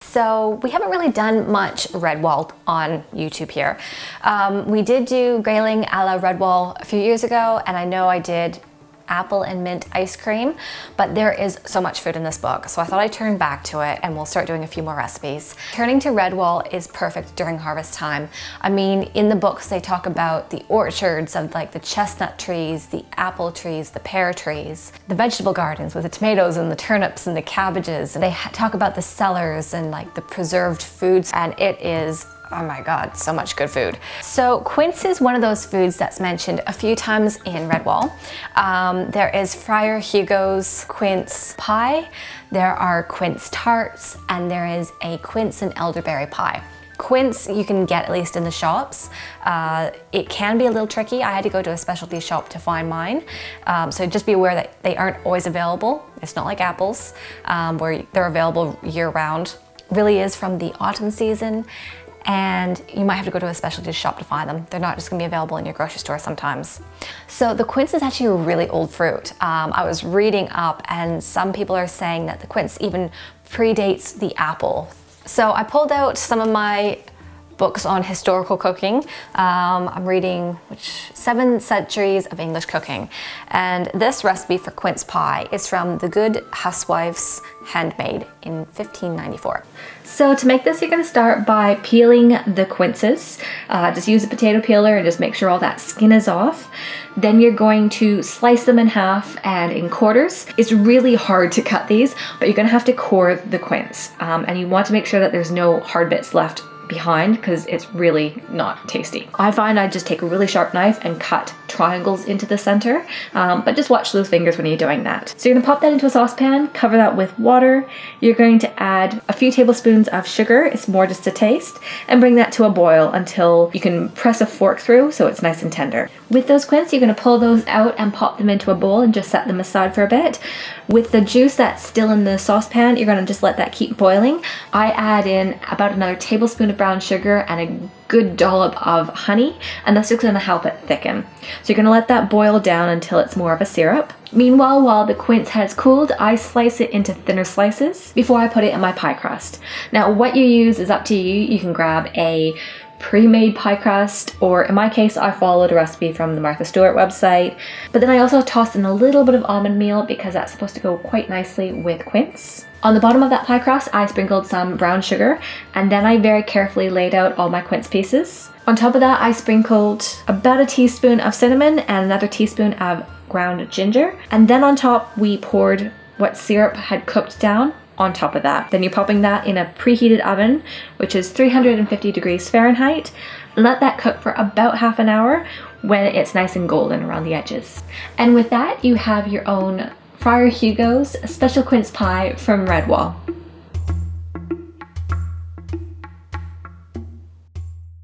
So we haven't really done much Redwall on YouTube here. We did do grayling a la Redwall a few years ago, and I know I did apple and mint ice cream, but there is so much food in this book, so I thought I'd turn back to it and we'll start doing a few more recipes. Turning to Redwall is perfect during harvest time. I mean, in the books they talk about the orchards of like the chestnut trees, the apple trees, the pear trees, the vegetable gardens with the tomatoes and the turnips and the cabbages. And they talk about the cellars and like the preserved foods, and it is, oh my God, so much good food. So quince is one of those foods that's mentioned a few times in Redwall. There is Friar Hugo's quince pie, there are quince tarts, and there is a quince and elderberry pie. Quince you can get at least in the shops. It can be a little tricky. I had to go to a specialty shop to find mine. So just be aware that they aren't always available. It's not like apples where they're available year round. Really is from the autumn season, and you might have to go to a specialty shop to find them. They're not just gonna be available in your grocery store sometimes. So the quince is actually a really old fruit. I was reading up and some people are saying that the quince even predates the apple. So I pulled out some of my books on historical cooking. I'm reading 7 Centuries of English Cooking. And this recipe for quince pie is from the good Huswife's Handmaid in 1594. So to make this, you're gonna start by peeling the quinces. Just use a potato peeler and just make sure all that skin is off. Then you're going to slice them in half and in quarters. It's really hard to cut these, but you're gonna have to core the quince. And you want to make sure that there's no hard bits left behind because it's really not tasty. I find I just take a really sharp knife and cut triangles into the center, but just watch those fingers when you're doing that. So you're gonna pop that into a saucepan, cover that with water. You're going to add a few tablespoons of sugar, it's more just a taste, and bring that to a boil until you can press a fork through so it's nice and tender. With those quince, you're gonna pull those out and pop them into a bowl and just set them aside for a bit. With the juice that's still in the saucepan, you're gonna just let that keep boiling. I add in about another tablespoon of brown sugar and a good dollop of honey, and that's just gonna help it thicken. So you're gonna let that boil down until it's more of a syrup. Meanwhile, while the quince has cooled, I slice it into thinner slices before I put it in my pie crust. Now, what you use is up to you. You can grab a pre-made pie crust, or in my case, I followed a recipe from the Martha Stewart website. But then I also tossed in a little bit of almond meal because that's supposed to go quite nicely with quince. On the bottom of that pie crust, I sprinkled some brown sugar, and then I very carefully laid out all my quince pieces. On top of that, I sprinkled about a teaspoon of cinnamon and another teaspoon of ground ginger. And then on top, we poured what syrup had cooked down on top of that. Then you're popping that in a preheated oven, which is 350 degrees Fahrenheit. Let that cook for about half an hour when it's nice and golden around the edges. And with that, you have your own Friar Hugo's special quince pie from Redwall.